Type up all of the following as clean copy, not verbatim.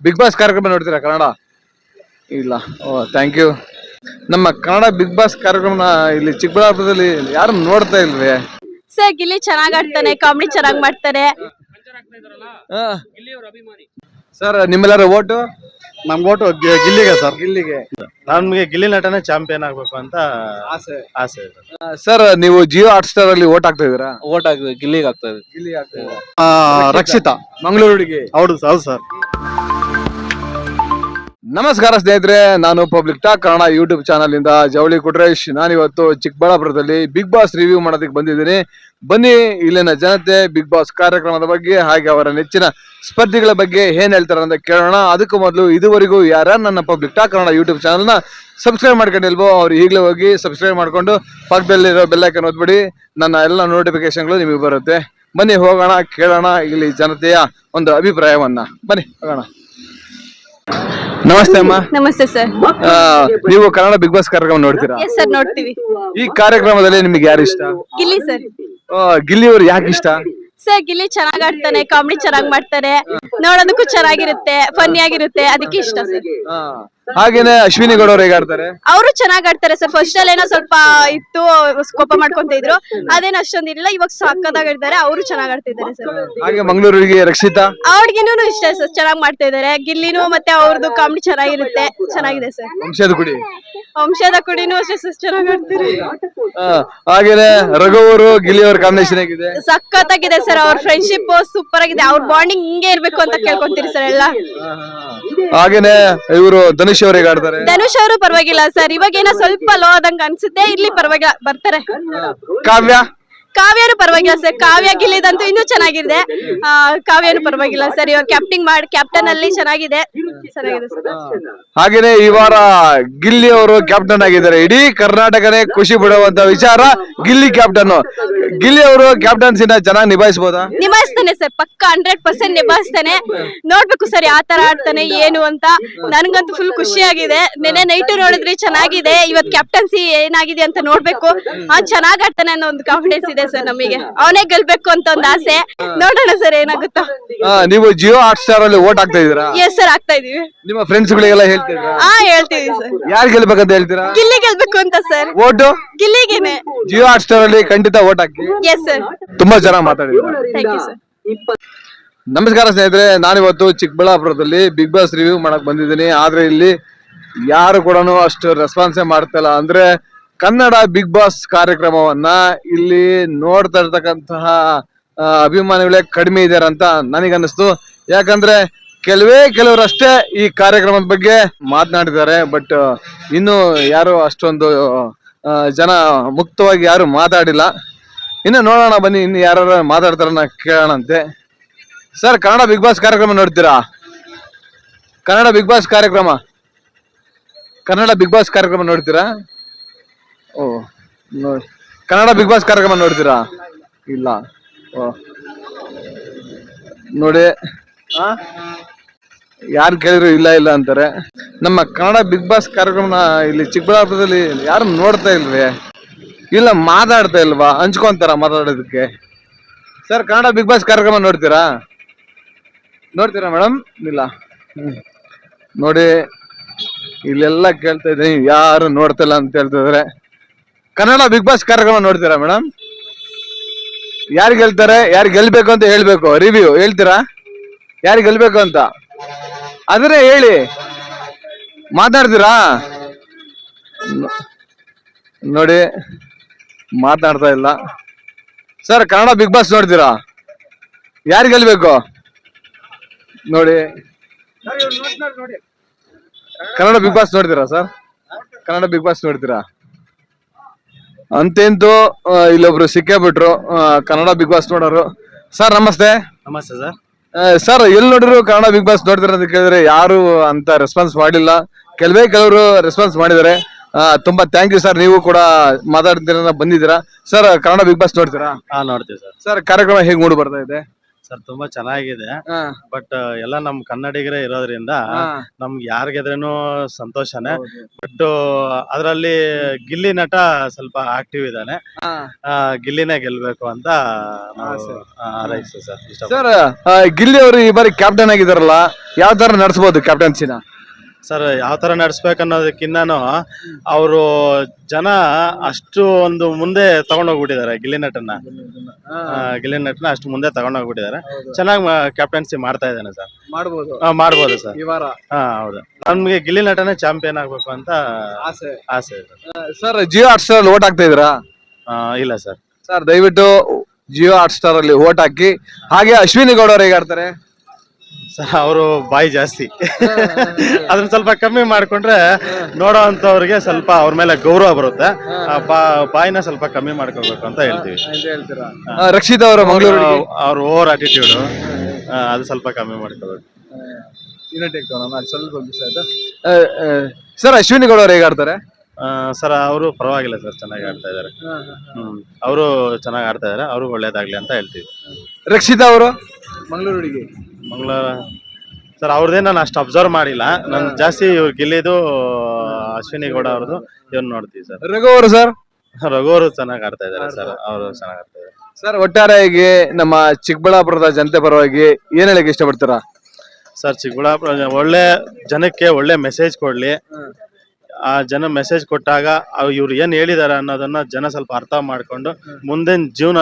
Big boss ಕಾರ್ಯಕ್ರಮ ನೋಡ್ತೀರಾ ಕನ್ನಡ? ಇಲ್ಲ. ಓ, ಥ್ಯಾಂಕ್ ಯು. ನಮ್ಮ ಕನ್ನಡ ಬಿಗ್ ಬಾಸ್ ಕಾರ್ಯಕ್ರಮನ ಇಲ್ಲಿ ಚಿಕ್ಕಬಳ್ಳಾಪುರದಲ್ಲಿ ಯಾರು ನೋಡ್ತಾ ಇಲ್ವೇ? ಸರ್ ಗಿಲ್ಲಿ ಚೆನ್ನಾಗ್ ಆಡ್ತಾನೆ, ಕಾಮಿಡಿ ಚೆನ್ನಾಗ್ ಮಾಡ್ತಾರೆ. ಸರ್ ನಿಮ್ಮೆಲ್ಲರ ಓಟು? ನಮ್ ಓಟು ಗಿಲ್ಲಿಗೆ ಸರ್. ಗಿಲ್ಲಿಗೆ. ನಮ್ಗೆ ಗಿಲ್ಲಿ ನಟನೆ ಚಾಂಪಿಯನ್ ಆಗ್ಬೇಕು ಅಂತ ಆಸೆ ಇದೆ. ಸರ್ ನೀವು ಜಿಯೋ ಹಾಟ್ ಸ್ಟಾರ್ ಅಲ್ಲಿ ಓಟ್ ಹಾಕ್ತಾ ಇದೀರಾ? ಓಟ್ ಆಗ್ತದೆ ಗಿಲ್ಲಿಗೆ ಆಗ್ತದೆ. ಗಿಲ್ಲಿ ಆಗ್ತಾ ರಕ್ಷಿತಾ ಮಂಗಳೂರು ಹುಡುಗಿ. ಹೌದು ಸರ್. ನಮಸ್ಕಾರ ಸ್ನೇಹಿತರೆ, ನಾನು public talk Kannada YouTube channel ಇಂದ ಜವಳಿ ಕುಟ್ರೇಶ್. ನಾನಿವತ್ತು ಚಿಕ್ಕಬಳ್ಳಾಪುರದಲ್ಲಿ ಬಿಗ್ ಬಾಸ್ ರಿವ್ಯೂ ಮಾಡೋದಕ್ಕೆ ಬಂದಿದ್ದೀನಿ. ಬನ್ನಿ ಇಲ್ಲಿನ ಜನತೆ ಬಿಗ್ ಬಾಸ್ ಕಾರ್ಯಕ್ರಮದ ಬಗ್ಗೆ ಹಾಗೆ ಅವರ ನೆಚ್ಚಿನ ಸ್ಪರ್ಧಿಗಳ ಬಗ್ಗೆ ಏನ್ ಹೇಳ್ತಾರೆ ಅಂತ ಕೇಳೋಣ. ಅದಕ್ಕೂ ಮೊದಲು ಇದುವರೆಗೂ ಯಾರ ನನ್ನ ಪಬ್ಲಿಕ್ ಟಾಕ್ ಕನ್ನಡ ಯೂಟ್ಯೂಬ್ ಚಾನಲ್ನ ಸಬ್ಸ್ಕ್ರೈಬ್ ಮಾಡ್ಕೊಂಡಿಲ್ವೋ ಅವ್ರು ಈಗಲೇ ಹೋಗಿ ಸಬ್ಸ್ಕ್ರೈಬ್ ಮಾಡ್ಕೊಂಡು ಪಕ್ಕದಲ್ಲಿರೋ ಬೆಲ್ ಐಕಾನ್ ಒತ್ಬಿಡಿ. ನನ್ನ ಎಲ್ಲ ನೋಟಿಫಿಕೇಶನ್ಗಳು ನಿಮಗೆ ಬರುತ್ತೆ. ಬನ್ನಿ ಹೋಗೋಣ, ಕೇಳೋಣ ಇಲ್ಲಿ ಜನತೆಯ ಒಂದು ಅಭಿಪ್ರಾಯವನ್ನ. ಬನ್ನಿ ಹೋಗೋಣ. ನಮಸ್ತೆ ಅಮ್ಮ. ನಮಸ್ತೆ ಸರ್. ನೀವು ಕನ್ನಡ ಬಿಗ್ ಬಾಸ್ ಕಾರ್ಯಕ್ರಮ ನೋಡ್ತೀರಾ? ಎಸ್ ಸರ್, ನೋಡ್ತೀವಿ. ಈ ಕಾರ್ಯಕ್ರಮದಲ್ಲಿ ನಿಮ್ಗೆ ಯಾರು ಇಷ್ಟ? ಗಿಲ್ಲಿ ಸರ್. ಗಿಲ್ಲಿ ಅವ್ರು ಯಾಕೆ ಇಷ್ಟ? ಸರ್ ಗಿಲ್ಲಿ ಚೆನ್ನಾಗ್ ಆಡ್ತಾನೆ, ಕಾಮಿಡಿ ಚೆನ್ನಾಗ್ ಮಾಡ್ತಾರೆ, ನೋಡೋದಕ್ಕೂ ಚೆನ್ನಾಗಿರುತ್ತೆ, ಫನ್ನಿ ಆಗಿರುತ್ತೆ, ಅದಕ್ಕೆ ಇಷ್ಟ ಸರ್. ಹಾಗೇನೆ ಅಶ್ವಿನಿ ಗೌಡ ಅವ್ರು ಹೇಗೆ ಆಡ್ತಾರೆ? ಅವರು ಚೆನ್ನಾಗ್ ಆಡ್ತಾರೆ ಸರ್. ಫಸ್ಟ್ ಅಲ್ಲಿ ಏನೋ ಸ್ವಲ್ಪ ಇತ್ತು, ಕೋಪ ಮಾಡ್ಕೊಂತ ಇದ್ರು, ಅದೇನು ಅಷ್ಟೊಂದಿಲ್ಲ. ಇವಾಗ ಸಾಕದಾಗಿದ್ದಾರೆ, ಅವರು ಚೆನ್ನಾಗ್ ಆಡ್ತಿದ್ದಾರೆ ಸರ್. ಹಾಗೆ ಮಂಗಳೂರಿಗೆ ರಕ್ಷಿತಾ ಅವ್ರಿಗಿನೂ ಇಷ್ಟ ಸರ್, ಚೆನ್ನಾಗ್ ಮಾಡ್ತಾ ಇದಾರೆ. ಗಿಲ್ಲಿನೂ ಮತ್ತೆ ಅವ್ರದ್ದು ಕಾಮಿಡಿ ಚೆನ್ನಾಗಿರುತ್ತೆ, ಚೆನ್ನಾಗಿದೆ ಸರ್. ವಂಶದ ಕುಡಿನೂ ಅಷ್ಟೇ ಸರ್, ಚೆನ್ನಾಗ್ ಆಡ್ತಾರೆ. ಹಾಗೇನೆ ರಘುವರು ಗಿಲ್ಲಿ ಅವ್ರ ಕಾಂಬಿನೇಷನ್ ಹೇಗಿದೆ? ಸಖತ್ತಾಗಿದೆ ಸರ್. ಅವ್ರ ಫ್ರೆಂಡ್ಶಿಪ್ ಸೂಪರ್ ಆಗಿದೆ. ಅವ್ರ ಬಾಂಡಿಂಗ್ ಹಿಂಗೆ ಇರ್ಬೇಕು ಅಂತ ಕೇಳ್ಕೊಂತೀರಿ ಸರ್ ಎಲ್ಲ. ಹಾಗೇನೆ ಇವರು ಧನುಷ್ ಅವ್ರು ಹೇಗೆ ಆಡ್ತಾರೆ? ಧನುಷ್ ಅವರು ಪರವಾಗಿಲ್ಲ ಸರ್. ಇವಾಗ ಏನೋ ಸ್ವಲ್ಪ ಲೋ ಆದಂಗ ಅನ್ಸುತ್ತೆ. ಇಲ್ಲಿ ಪರವಾಗಿಲ್ಲ, ಬರ್ತಾರೆ. ಕಾವ್ಯನು ಪರವಾಗಿಲ್ಲ ಸರ್. ಕಾವ್ಯ ಗಿಲ್ಲಿದಂತೂ ಇನ್ನೂ ಚೆನ್ನಾಗಿದೆ. ಕಾವ್ಯನು ಪರವಾಗಿಲ್ಲ ಸರ್. ಇವಾಗ ಕ್ಯಾಪ್ಟನ್ ಅಲ್ಲಿ ಚೆನ್ನಾಗಿದೆ ಸರ್. ಹಾಗೇನೆ ಈ ವಾರ ಗಿಲ್ಲಿ ಅವರು ಕ್ಯಾಪ್ಟನ್ ಆಗಿದ್ದಾರೆ. ಇಡೀ ಕರ್ನಾಟಕನೇ ಖುಷಿ ಬಿಡುವಂತ ವಿಚಾರ. ಗಿಲ್ಲಿ ಕ್ಯಾಪ್ಟನ್. ಗಿಲ್ಲಿ ಅವರು ಕ್ಯಾಪ್ಟನ್ಸಿನ ಚೆನ್ನಾಗಿ ನಿಭಾಯಿಸಬಹುದಾ? ನಿಭಾಯಿಸ್ತಾನೆ ಸರ್, ಪಕ್ಕ 100% ನಿಭಾಯಿಸ್ತಾನೆ. ನೋಡ್ಬೇಕು ಸರ್ ಯಾವ ತರ ಆಡ್ತಾನೆ ಏನು ಅಂತ. ನನ್ಗಂತೂ ಫುಲ್ ಖುಷಿ ಆಗಿದೆ. ನೆನೆ ನೈಟ್ ನೋಡಿದ್ರಿ, ಚೆನ್ನಾಗಿದೆ. ಇವತ್ ಕ್ಯಾಪ್ಟನ್ಸಿ ಏನಾಗಿದೆ ಅಂತ ನೋಡ್ಬೇಕು. ಚೆನ್ನಾಗ್ ಆಡ್ತಾನೆ ಅನ್ನೋ ಒಂದು ಕಾನ್ಫಿಡೆನ್ಸ್ ಇದೆ ಸರ್ ನಮಗೆ. ಅವನೇ ಗೆಲ್ಬೇಕು ಅಂತ ಒಂದು ಆಸೆ. ನೋಡೋಣ ಸರ್ ಏನಾಗುತ್ತೋ. ನೀವು ಜಿಯೋ ಹಾಟ್ ಸ್ಟಾರ್ ಅಲ್ಲಿ ಓಟ್ ಹಾಕ್ತಾ ಇದೀರಾ? ಎಸ್ ಸರ್, ಆಗ್ತಾ ಇದೀವಿ. ನಿಮ್ಮ ಫ್ರೆಂಡ್ಸ್ ಗಳಿಗೆಲ್ಲ ಹೇಳ್ತೀರಾ? ಹೇಳ್ತೀವಿ ಸರ್. ಯಾರು ಗೆಲ್ಬೇಕಂತ ಹೇಳ್ತೀರಾ? ಗಿಲ್ಲಿ ಗೆಲ್ಬೇಕು ಅಂತ ಸರ್. ಓಟು ಗಿಲ್ಲಿಗೆನೆ. ಜಿಯೋ ಹಾಟ್ ಸ್ಟಾರ್ ಅಲ್ಲಿ ಖಂಡಿತ ಓಟ್ ಹಾಕಿ. Yes sir. ತುಂಬಾ ಚೆನ್ನಾಗಿ ಮಾತಾಡಿದ್ದೀರಾ. Thank you sir. ನಮಸ್ಕಾರ ಸ್ನೇಹಿತರೆ, ನಾನಿವತ್ತು ಚಿಕ್ಕಬಳ್ಳಾಪುರದಲ್ಲಿ ಬಿಗ್ ಬಾಸ್ ರಿವ್ಯೂ ಮಾಡಕ್ ಬಂದಿದ್ದೀನಿ. ಆದ್ರೆ ಇಲ್ಲಿ ಯಾರು ಕೂಡ ಅಷ್ಟು ರೆಸ್ಪಾನ್ಸೇ ಮಾಡ್ತಾ ಇಲ್ಲ. ಅಂದ್ರೆ ಕನ್ನಡ ಬಿಗ್ ಬಾಸ್ ಕಾರ್ಯಕ್ರಮವನ್ನ ಇಲ್ಲಿ ನೋಡ್ತಾ ಇರ್ತಕ್ಕಂತಹ ಅಭಿಮಾನಿಗಳೇ ಕಡಿಮೆ ಇದ್ದಾರೆ ಅಂತ ನನಗನ್ನಿಸ್ತು. ಯಾಕಂದ್ರೆ ಕೆಲವರಷ್ಟೇ ಈ ಕಾರ್ಯಕ್ರಮದ ಬಗ್ಗೆ ಮಾತನಾಡಿದ್ದಾರೆ. ಬಟ್ ಇನ್ನು ಯಾರು ಅಷ್ಟೊಂದು ಜನ ಮುಕ್ತವಾಗಿ ಯಾರು ಮಾತಾಡಿಲ್ಲ. ಇನ್ನು ನೋಡೋಣ, ಬನ್ನಿ ಇನ್ನು ಯಾರು ಮಾತಾಡ್ತಾರನ್ನ ಕೇಳೋಣಂತೆ. ಸರ್, ಕನ್ನಡ ಬಿಗ್ ಬಾಸ್ ಕಾರ್ಯಕ್ರಮ ನೋಡ್ತೀರಾ? ಕನ್ನಡ ಬಿಗ್ ಬಾಸ್ ಕಾರ್ಯಕ್ರಮ ನೋಡ್ತೀರಾ? ಓ, ಕನ್ನಡ ಬಿಗ್ ಬಾಸ್ ಕಾರ್ಯಕ್ರಮ ನೋಡ್ತೀರಾ? ಇಲ್ಲ. ಓ, ನೋಡಿ, ಯಾರು ಕೇಳಿದ್ರು ಇಲ್ಲ ಅಂತಾರೆ. ನಮ್ಮ ಕನ್ನಡ ಬಿಗ್ ಬಾಸ್ ಕಾರ್ಯಕ್ರಮನ ಇಲ್ಲಿ ಚಿಕ್ಕಬಳ್ಳಾಪುರದಲ್ಲಿ ಯಾರು ನೋಡ್ತಾ ಇಲ್ವೇ? ಇಲ್ಲ ಮಾತಾಡ್ತಾ ಇಲ್ವಾ? ಹಂಚ್ಕೊಂತಾರ ಮಾತಾಡೋದಕ್ಕೆ? ಸರ್, ಕನ್ನಡ ಬಿಗ್ ಬಾಸ್ ಕಾರ್ಯಕ್ರಮ ನೋಡ್ತೀರಾ ಮೇಡಮ್? ಇಲ್ಲ. ನೋಡಿ, ಇಲ್ಲೆಲ್ಲ ಕೇಳ್ತಾ ಇದ್ದೀನಿ, ಯಾರು ನೋಡ್ತಾ ಇಲ್ಲ ಅಂತ ಹೇಳ್ತಿದ್ರೆ. ಕನ್ನಡ ಬಿಗ್ ಬಾಸ್ ಕಾರ್ಯಕ್ರಮ ನೋಡ್ತೀರಾ ಮೇಡಮ್? ಯಾರು ಗೆಲ್ತಾರೆ, ಯಾರು ಗೆಲ್ಬೇಕು ಅಂತ ಹೇಳ್ಬೇಕು. ರಿವ್ಯೂ ಹೇಳ್ತೀರಾ? ಯಾರು ಗೆಲ್ಬೇಕು ಅಂತ ಆದ್ರೆ ಹೇಳಿ, ಮಾತಾಡ್ತೀರಾ? ನೋಡಿ, ಮಾತಾಡ್ತಾ ಇಲ್ಲ. ಸರ್, ಕನ್ನಡ ಬಿಗ್ ಬಾಸ್ ನೋಡ್ತೀರಾ? ಯಾರು ಗೆಲ್ಬೇಕು ನೋಡಿ. ಕನ್ನಡ ಬಿಗ್ ಬಾಸ್ ನೋಡ್ತೀರಾ ಸರ್? ಕನ್ನಡ ಬಿಗ್ ಬಾಸ್ ನೋಡ್ತೀರಾ? ಅಂತೇಂತೂ ಇಲ್ಲೊಬ್ರು ಸಿಕ್ಕೇ ಬಿಟ್ರು ಕನ್ನಡ ಬಿಗ್ ಬಾಸ್ ನೋಡೋರು. ಸರ್ ನಮಸ್ತೆ. ನಮಸ್ತೆ ಸರ್. ಸರ್, ಎಲ್ಲಿ ನೋಡಿದ್ರು ಕನ್ನಡ ಬಿಗ್ ಬಾಸ್ ನೋಡ್ತೀರಾ ಅಂತ ಕೇಳಿದ್ರೆ ಯಾರು ಅಂತ ರೆಸ್ಪಾನ್ಸ್ ಮಾಡಿಲ್ಲ. ಕೆಲವರು ರೆಸ್ಪಾನ್ಸ್ ಮಾಡಿದ್ದಾರೆ. ತುಂಬಾ ಥ್ಯಾಂಕ್ ಯು ಸರ್. ನೀವು ಕೂಡ ಮಾತಾಡ್ತೀರ ಬಂದಿದ್ದೀರಾ. ಸರ್, ಕನ್ನಡ ಬಿಗ್ ಬಾಸ್ ನೋಡ್ತೀರಾ? ನೋಡ್ತೀವಿ ಸರ್. ಸರ್, ಕಾರ್ಯಕ್ರಮ ಹೇಗೆ ಮೂಡಿ ಬರ್ತಾ ಇದೆ? ಸರ್ ತುಂಬಾ ಚೆನ್ನಾಗಿದೆ. ಹಾ, ಬಟ್ ಎಲ್ಲ ನಮ್ ಕನ್ನಡಿಗರೇ ಇರೋದ್ರಿಂದ ಹಾ. ನಮ್ಗೆ ಯಾರ್ ಗೆದ್ರೇನು ಸಂತೋಷನೇ. ಹೌದು. ಬಟ್ ಅದ್ರಲ್ಲಿ ಗಿಲ್ಲಿ ನಟ ಸ್ವಲ್ಪ ಆಕ್ಟಿವ್ ಇದ್ದಾನೆ. ಹಾ. ಗಿಲ್ಲಿನೇ ಗೆಲ್ಬೇಕು ಅಂತ ನಾವು ಆಸೆ. ಹಾರೈಸ್ತೀವಿ ಸರ್. ಸರ್ ಗಿಲ್ಲಿ ಅವರು ಈ ಬಾರಿ ಕ್ಯಾಪ್ಟನ್ ಆಗಿದಾರಲ್ಲ, ಯಾವ ತರ ನಡೆಸಬಹುದು ಕ್ಯಾಪ್ಟನ್ಸಿನ? ಸರ್ ಯಾವ ತರ ನಡ್ಸ್ಬೇಕನ್ನೋದಕ್ಕಿನ್ನೂ ಅವರು ಜನ ಅಷ್ಟು ಒಂದು ಮುಂದೆ ತಗೊಂಡೋಗ್ಬಿಟ್ಟಿದ್ದಾರೆ ಗಿಲ್ಲಿ ನಟನ. ಗಿಲ್ಲಿ ನಟನ ಅಷ್ಟು ಮುಂದೆ ತಗೊಂಡೋಗ್ಬಿಟ್ಟಿದ್ದಾರೆ. ಚೆನ್ನಾಗಿ ಕ್ಯಾಪ್ಟನ್ಸಿ ಮಾಡ್ತಾ ಇದ್ದಾನೆ ಸರ್. ಮಾಡಬಹುದು ಮಾಡ್ಬೋದು ಸರ್. ಈ ವಾರ. ಹೌದು, ನಮ್ಗೆ ಗಿಲ್ಲಿ ನಟನೇ ಚಾಂಪಿಯನ್ ಆಗ್ಬೇಕು ಅಂತ ಆಸೆ. ಆಸೆ ಇದೆ. Sir Jio hot star vote ಹಾಕ್ತಾ ಇದ್ದೀರಾ? ಇಲ್ಲ ಸರ್. ಸರ್ ದಯವಿಟ್ಟು ಜಿಯೋ ಹಾಟ್ ಸ್ಟಾರ್ ಅಲ್ಲಿ ಓಟ್ ಹಾಕಿ. ಹಾಗೆ ಅಶ್ವಿನಿ ಗೌಡ ಅವ್ರು ಹೇಗಾಡ್ತಾರೆ? ಸರ್ ಅವರು ಬಾಯಿ ಜಾಸ್ತಿ. ಅದನ್ನ ಸ್ವಲ್ಪ ಕಮ್ಮಿ ಮಾಡ್ಕೊಂಡ್ರೆ ನೋಡೋ ಅಂತವ್ರಿಗೆ ಸ್ವಲ್ಪ ಅವ್ರ ಮೇಲೆ ಗೌರವ ಬರುತ್ತೆ. ಬಾಯಿನ ಸ್ವಲ್ಪ ಕಮ್ಮಿ ಮಾಡ್ಕೋಬೇಕು ಅಂತ ಹೇಳ್ತೀವಿ. ರಕ್ಷಿತ್ ಅವರು ಮಂಗಳೂರು ಅವ್ರ ಓವರ್ ಆಟಿಟ್ಯೂಡ್ ಅದು ಸ್ವಲ್ಪ ಕಮ್ಮಿ ಮಾಡ್ಕೋಬೇಕು. ಸರ್ ಅಶ್ವಿನಿ ಗೌಡ ಅವ್ರು ಹೇಗಾಡ್ತಾರೆ? ಸರ್ ಅವರು ಪರವಾಗಿಲ್ಲ ಸರ್, ಚೆನ್ನಾಗಿ ಆಡ್ತಾ ಇದಾರೆ. ಅವರು ಚೆನ್ನಾಗಿ ಆಡ್ತಾ ಇದಾರೆ. ಅವರು ಒಳ್ಳೇದಾಗ್ಲಿ ಅಂತ ಹೇಳ್ತೀವಿ. ರಕ್ಷಿತಾ ಅವರು ಮಂಗಳೂರು ಹುಡುಗಿ. ಸರ್ ಅವ್ರದೇ ನಾನು ಅಷ್ಟು ಅಬ್ಸರ್ವ್ ಮಾಡಿಲ್ಲ. ನಾನು ಜಾಸ್ತಿ ಇವ್ರು ಗಿಲ್ಲಿದು ಅಶ್ವಿನಿ ಗೌಡ ಅವ್ರದ್ದು ಇವನ್ ನೋಡ್ತೀವಿ ಸರ್. ರಘು ಅವರು ಸರ್? ರಘು ಅವರು ಚೆನ್ನಾಗಿ ಆಡ್ತಾ ಇದಾರೆ ಸರ್. ಅವರು ಚೆನ್ನಾಗಿ ಆಡ್ತಾ ಇದಾರೆ ಸರ್. ಒಟ್ಟಾರೆಯಾಗಿ ನಮ್ಮ ಚಿಕ್ಕಬಳ್ಳಾಪುರದ ಜನತೆ ಪರವಾಗಿ ಏನ್ ಹೇಳಕ್ ಇಷ್ಟಪಡ್ತೀರಾ? ಸರ್ ಚಿಕ್ಕಬಳ್ಳಾಪುರ ಒಳ್ಳೆ ಜನಕ್ಕೆ ಒಳ್ಳೆ ಮೆಸೇಜ್ ಕೊಡ್ಲಿ. ಆ ಜನ ಮೆಸೇಜ್ ಕೊಟ್ಟಾಗ ಇವ್ರು ಏನ್ ಹೇಳಿದಾರೆ ಅನ್ನೋದನ್ನ ಜನ ಸ್ವಲ್ಪ ಅರ್ಥ ಮಾಡ್ಕೊಂಡು ಮುಂದಿನ ಜೀವನ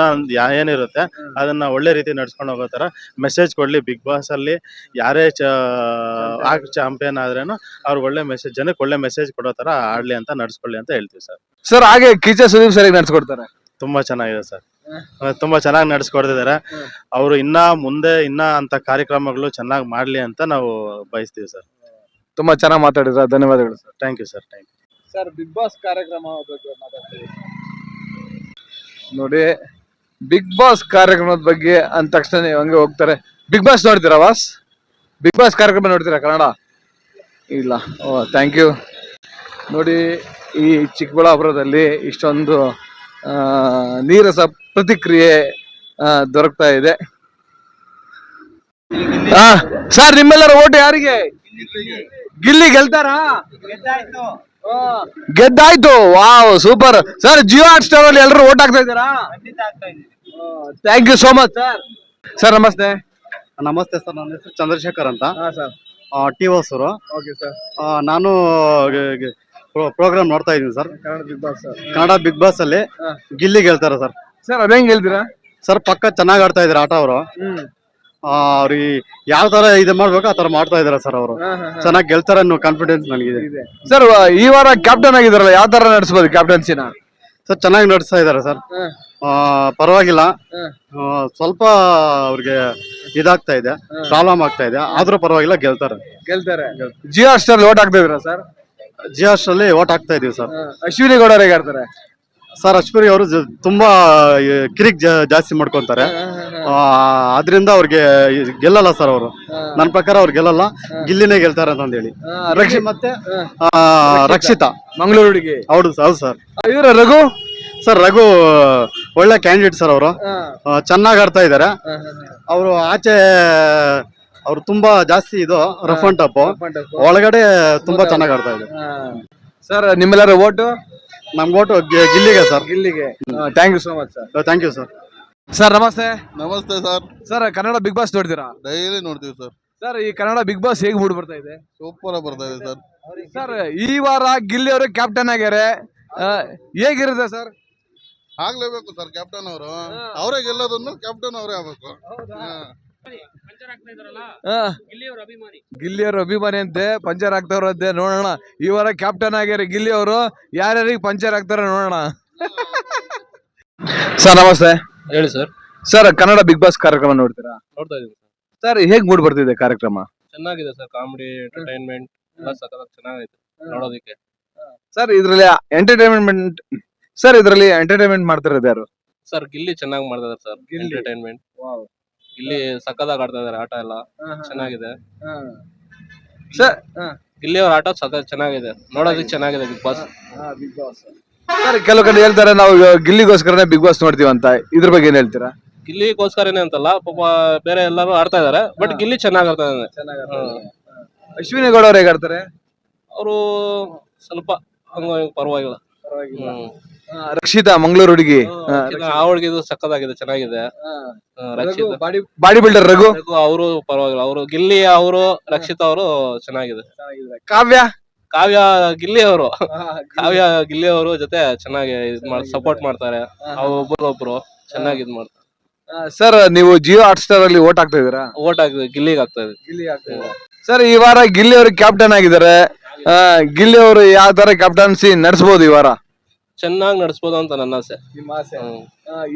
ಏನಿರುತ್ತೆ ಅದನ್ನ ಒಳ್ಳೆ ರೀತಿ ನಡ್ಸ್ಕೊಂಡು ಹೋಗೋ ತರ ಮೆಸೇಜ್ ಕೊಡ್ಲಿ. ಬಿಗ್ ಬಾಸ್ ಅಲ್ಲಿ ಯಾರೇ ಚಾಂಪಿಯನ್ ಆದ್ರೇನು ಅವ್ರಿಗೆ ಒಳ್ಳೆ ಮೆಸೇಜ್, ಜನಕ್ಕೆ ಒಳ್ಳೆ ಮೆಸೇಜ್ ಕೊಡೋ ತರ ಆಡ್ಲಿ ಅಂತ ನಡ್ಸ್ಕೊಳ್ಳಿ ಅಂತ ಹೇಳ್ತೀವಿ ಸರ್. ಸರ್ ಹಾಗೆ ಕಿಚ್ಚ ಸುದೀಪ್ ಸರ್ ನಡ್ಸ್ಕೊಡ್ತಾರೆ? ತುಂಬಾ ಚೆನ್ನಾಗಿದೆ ಸರ್. ತುಂಬಾ ಚೆನ್ನಾಗಿ ನಡ್ಸ್ಕೊಡ್ತಿದ್ದಾರೆ. ಅವರು ಮುಂದೆ ಅಂತ ಕಾರ್ಯಕ್ರಮಗಳು ಚೆನ್ನಾಗಿ ಮಾಡ್ಲಿ ಅಂತ ನಾವು ಬಯಸ್ತೀವಿ ಸರ್. ತುಂಬಾ ಚೆನ್ನಾಗಿ ಮಾತಾಡಿದ್ರ, ಧನ್ಯವಾದಗಳು sir. Thank you sir. Thank you sir. Big boss ಕಾರ್ಯಕ್ರಮ ಬಗ್ಗೆ ಮಾತಾಡ್ತೀವಿ ನೋಡಿ. ಬಿಗ್ ಬಾಸ್ ಕಾರ್ಯಕ್ರಮದ ಬಗ್ಗೆ ಅಂದ ತಕ್ಷಣ ಹಂಗೆ ಹೋಗ್ತಾರೆ. ಬಿಗ್ ಬಾಸ್ ನೋಡ್ತೀರಾ ಬಾಸ್? ಬಿಗ್ ಬಾಸ್ ಕಾರ್ಯಕ್ರಮ ನೋಡ್ತೀರಾ ಕನ್ನಡ? ಇಲ್ಲ. Thank you. ನೋಡಿ ಈ ಚಿಕ್ಕಬಳ್ಳಾಪುರದಲ್ಲಿ ಇಷ್ಟೊಂದು ನೀರಸ ಪ್ರತಿಕ್ರಿಯೆ ದೊರಕ್ತಾ ಇದೆ. ಸರ್ ನಿಮ್ಮೆಲ್ಲರ ಓಟು ಯಾರಿಗೆ? ಗಿಲ್ಲಿ ಗೆಲ್ತಾರಾ? ಗೆದ್ದಾಯ್ತು. Wow, super sir. Jio hot star ಅಲ್ಲಿ ಎಲ್ಲರೂ ಓಟ್ ಹಾಕ್ತಾ ಇದ್ದೀರಾ? Thank you so much sir. Sir ನಮಸ್ತೆ. ನಮಸ್ತೆ ಸರ್. ನನ್ನ ಹೆಸರು ಚಂದ್ರಶೇಖರ್ ಅಂತ, sir T Hosur. Okay sir. ನಾನು ಪ್ರೋಗ್ರಾಮ್ ನೋಡ್ತಾ ಇದ್ದೀನಿ ಸರ್. ಕನ್ನಡ ಬಿಗ್ ಬಾಸ್ ಅಲ್ಲಿ ಗಿಲ್ಲಿ ಗೆಲ್ತಾರೆ ಸರ್. ಸರ್ ಅದೇ ಹೆಂಗ್ ಹೇಳ್ತೀರಾ ಸರ್? ಪಕ್ಕ ಚೆನ್ನಾಗಿ ಆಡ್ತಾ ಇದಾರೆ ಆಟ ಅವರು. ಅವ್ರಿಗೆ ಯಾವ ತರ ಇದು ಮಾಡ್ಬೇಕು ಆ ತರ ಮಾಡ್ತಾ ಇದಾರೆ ಸರ್. ಅವರು ಚೆನ್ನಾಗಿ ಗೆಲ್ತಾರೆ ಅನ್ನೋ ಕಾನ್ಫಿಡೆನ್ಸ್ ನನಗಿದೆ ಸರ್. ಈ ವಾರ ಕ್ಯಾಪ್ಟನ್ ಆಗಿದಾರಲ್ಲ, ಯಾವ ತರ ನಡೆಸಬಹುದು ಕ್ಯಾಪ್ಟನ್ಸಿನ? ಸರ್ ಚೆನ್ನಾಗಿ ನಡೆಸ್ತಾ ಇದಾರೆ ಸರ್. ಪರವಾಗಿಲ್ಲ. ಸ್ವಲ್ಪ ಅವ್ರಿಗೆ ಇದಾಗ್ತಾ ಇದೆ, ಪ್ರಾಬ್ಲಮ್ ಆಗ್ತಾ ಇದೆ, ಆದ್ರೂ ಪರವಾಗಿಲ್ಲ, ಗೆಲ್ತಾರೆ. ಜಿಯೋ ಹಾಟ್ ಸ್ಟಾರ್ ಓಟ್ ಹಾಕ್ತಾ ಇದ್ದೀರಾ ಸರ್? ಜಿಯೋ ಹಾಟ್ ಸ್ಟಾರ್ ಅಲ್ಲಿ ಓಟ್ ಹಾಕ್ತಾ ಇದೀವಿ ಸರ್. ಅಶ್ವಿನಿ ಗೌಡ ಅವ್ರು ಹೇಗಾಡ್ತಾರೆ? ಸರ್ ಅಶ್ವಿನಿ ಅವರು ತುಂಬಾ ಕಿರಿಕ್ ಜಾಸ್ತಿ ಮಾಡ್ಕೊಂತಾರೆ. ಅದರಿಂದ ಅವ್ರಿಗೆ ಗೆಲ್ಲಲ್ಲ ಸರ್. ಅವರು ನನ್ನ ಪ್ರಕಾರ ಅವ್ರು ಗೆಲ್ಲಲ್ಲ, ಗಿಲ್ಲಿನೇ ಗೆಲ್ತಾರೆ ಅಂತ ಹೇಳಿ. ಮತ್ತೆ ರಕ್ಷಿತಾ ಮಂಗಳೂರು ಹುಡುಗಿ. ಹೌದು ಸರ್. ಇವ್ರ ರಘು ಸರ್? ರಘು ಒಳ್ಳೆ ಕ್ಯಾಂಡಿಡೇಟ್ ಸರ್. ಅವರು ಚೆನ್ನಾಗಿ ಆಡ್ತಾ ಇದಾರೆ. ಅವರು ಆಚೆ ಅವ್ರು ತುಂಬಾ ಜಾಸ್ತಿ ಇದು ರಫ್ ಅಂಡ್ ಟಫ್, ಒಳಗಡೆ ತುಂಬಾ ಚೆನ್ನಾಗಿ ಆಡ್ತಾ ಇದ್ದಾರೆ ಸರ್. ನಿಮ್ಮೆಲ್ಲರ ಓಟು? ನಮ್ ಓಟು ಗಿಲ್ಲಿಗೆ ಸರ್. ಗಿಲ್ಲಿಗೆ. Thank you so much sir. Thank you sir. Sir ನಮಸ್ತೆ. ನಮಸ್ತೆ sir. Sir Kannada big boss ನೋಡ್ತೀರಾ? ಡೈಲಿ ನೋಡ್ತೀವಿ ಸರ್. ಸರ್ ಈ ಕನ್ನಡ ಬಿಗ್ ಬಾಸ್ ಹೇಗೆ ಮೂಡ್ ಬರ್ತಾ ಇದೆ? ಸೂಪರ್ ಆಗಿ ಬರ್ತಾ ಇದೆ ಸರ್. ಸರ್ ಈ ವಾರ ಗಿಲ್ಲಿ ಅವರು ಕ್ಯಾಪ್ಟನ್ ಆಗ್ಯಾರೆ, ಹೇಗಿರುತ್ತೆ ಸರ್? ಆಗ್ಲೇಬೇಕು ಸರ್. ಕ್ಯಾಪ್ಟನ್ ಅವರು ಅವರೇ ಗೆಲ್ಲೋದನ್ನು ಕ್ಯಾಪ್ಟನ್ ಅವರೇ ಆಗ್ಬೇಕು. ಗಿಲ್ಲಿ ಅವರು ಅಭಿಮಾನಿ ಅಂತೆ, ಪಂಚರ್ ಆಗ್ತಾವ್ರಂತೆ. ನೋಡೋಣ ಈ ವಾರ ಕ್ಯಾಪ್ಟನ್ ಆಗ್ಯಾರ ಗಿಲ್ಲಿ ಅವರು, ಯಾರ್ಯಾರಿಗೆ ಪಂಚರ್ ಆಗ್ತಾರ ನೋಡೋಣ. ಸರ್ ನಮಸ್ತೆ. ಹೇಳಿ sir. Sir Kannada big boss ಕಾರ್ಯಕ್ರಮ ನೋಡ್ತೀರಾ? ನೋಡ್ತಾ ಇದೀವಿ ಸರ್. ಹೇಗ್ ಮೂಡ್ ಬರ್ತಿದೆ ಕಾರ್ಯಕ್ರಮ? ಚೆನ್ನಾಗಿದೆ ಸರ್. ಕಾಮಿಡಿ, ಎಂಟರ್ಟೈನ್ಮೆಂಟ್ ಎಲ್ಲ ಸಖತ್ ಚೆನ್ನಾಗೈತೆ ನೋಡೋದಕ್ಕೆ. ಸರ್ ಇದ್ರಲ್ಲಿ ಎಂಟರ್ಟೈನ್ಮೆಂಟ್ ಮಾಡ್ತಿರೋದು ಯಾರು? ಸರ್ ಗಿಲ್ಲಿ ಚೆನ್ನಾಗಿ ಮಾಡ್ತಿದ್ದಾರೆ ಸರ್. ಎಂಟರ್ಟೈನ್ಮೆಂಟ್ ಗಿಲ್ಲಿ ಸಖತ್ತಾಗಿ ಆಡ್ತಾ ಇದಾರೆ. ಆಟ ಎಲ್ಲ ಚೆನ್ನಾಗಿದೆ ಸರ್. ಗಿಲ್ಲಿ ಅವ್ರ ಆಟ ಸಖತ್ ಚೆನ್ನಾಗಿದೆ, ನೋಡೋದಕ್ಕೆ ಚೆನ್ನಾಗಿದೆ ಬಿಗ್ ಬಾಸ್. ಸರ್ ಕೆಲವು ಕಡೆ ಹೇಳ್ತಾರೆ ನಾವು ಗಿಲ್ಲಿಗೋಸ್ಕರನೇ ಬಿಗ್ ಬಾಸ್ ನೋಡ್ತೀವಿ ಅಂತ, ಇದ್ರ ಬಗ್ಗೆ ಏನ್ ಹೇಳ್ತೀರಾ? ಗಿಲ್ಲಿಗೋಸ್ಕರನೇ ಅಂತಲ್ಲ, ಪಾಪ ಬೇರೆ ಎಲ್ಲರೂ ಆಡ್ತಾ ಇದಾರೆ, ಬಟ್ ಗಿಲ್ಲಿ ಚೆನ್ನಾಗ್ ಆಡ್ತಾ ಇದ್ದಾನೆ. ಅಶ್ವಿನಿ ಗೌಡ ಅವ್ರು ಹೇಗಾಡ್ತಾರೆ? ಅವರು ಸ್ವಲ್ಪ ಹಂಗ ಪರವಾಗಿಲ್ಲ. ರಕ್ಷಿತಾ ಮಂಗಳೂರು ಹುಡುಗಿ, ಆ ಹುಡ್ಗಿ ಇದು ಸಕ್ಕತ್ತಾಗಿದೆ, ಚೆನ್ನಾಗಿದೆ. ರಕ್ಷಿತಾ ಬಾಡಿ ಬಿಲ್ಡರ್ ರಘು, ಅವರು ಪರವಾಗಿಲ್ಲ. ಅವರು ಗಿಲ್ಲಿ ಅವರು, ರಕ್ಷಿತಾ ಅವರು ಚೆನ್ನಾಗಿದೆ. ಕಾವ್ಯ ಕಾವ್ಯ ಗಿಲ್ಲಿ ಅವರು ಕಾವ್ಯ ಗಿಲ್ಲಿ ಅವರು ಜೊತೆ ಚೆನ್ನಾಗಿ ಸಪೋರ್ಟ್ ಮಾಡ್ತಾರೆ. ಒಬ್ರು ಚೆನ್ನಾಗಿ ಇದ್ ಮಾಡ್ತಾರೆ. ಸರ್ ನೀವು ಜಿಯೋ ಹಾಟ್ ಸ್ಟಾರ್ ಅಲ್ಲಿ ಓಟ್ ಹಾಕ್ತಾ ಇದೀರಾ? ಓಟ್ ಹಾಕಿದ್ವಿ, ಗಿಲ್ಲಿಗೆ ಆಗ್ತಾ ಇದೆ. ಸರ್ ಈ ವಾರ ಗಿಲ್ಲಿ ಅವರು ಕ್ಯಾಪ್ಟನ್ ಆಗಿದ್ದಾರೆ. ಗಿಲ್ಲಿ ಅವರು ಯಾವ ತರ ಕ್ಯಾಪ್ಟನ್ಸಿ ನಡೆಸಬಹುದು ಈ ವಾರ? ಚೆನ್ನಾಗಿ ನಡೆಸ್ಬೋದು ಅಂತ ನನ್ನ ಆಸೆ.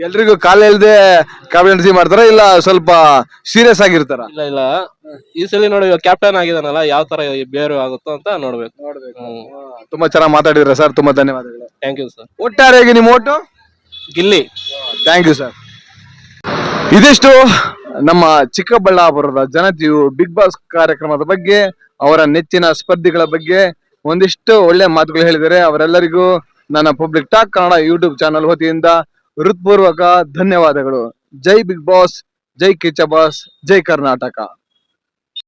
ಎಲ್ರಿಗೂ ಕಾಲ ಇಲ್ದೆ ಕ್ಯಾಪ್ಟನ್ಸಿ ಮಾಡ್ತಾರ ಇಲ್ಲ ಸ್ವಲ್ಪ ಸೀರಿಯಸ್ ಆಗಿರ್ತಾರ? ಇಲ್ಲ, ಈ ಸಲ ನೋಡಿ ಕ್ಯಾಪ್ಟನ್ ಆಗಿದಾನಲ್ಲ, ಯಾವ ತರ ಬೇರೆ ಆಗುತ್ತೋ ಅಂತ ನೋಡ್ಬೇಕು. ತುಂಬಾ ಚೆನ್ನಾಗಿ ಮಾತಾಡಿದ್ರ ಸರ್, ತುಂಬಾ ಧನ್ಯವಾದಗಳು. Thank you sir. ಒಟ್ಟಾರೆಯಾಗಿ ನಿಮ್ಮ ಓಟು ಗಿಲ್ಲಿ. Thank you sir. ಇದಿಷ್ಟು ನಮ್ಮ ಚಿಕ್ಕಬಳ್ಳಾಪುರದ ಜನತೆಯು ಬಿಗ್ ಬಾಸ್ ಕಾರ್ಯಕ್ರಮದ ಬಗ್ಗೆ, ಅವರ ನೆಚ್ಚಿನ ಸ್ಪರ್ಧಿಗಳ ಬಗ್ಗೆ ಒಂದಿಷ್ಟು ಒಳ್ಳೆ ಮಾತುಗಳು ಹೇಳಿದ್ದಾರೆ. ಅವರೆಲ್ಲರಿಗೂ ನನ್ನ public talk Kannada YouTube channel ವತಿಯಿಂದ ಹೃತ್ಪೂರ್ವಕ ಧನ್ಯವಾದಗಳು. ಜೈ ಬಿಗ್ ಬಾಸ್, ಜೈ ಕಿಚ್ಚ ಬಾಸ್, ಜೈ ಕರ್ನಾಟಕ.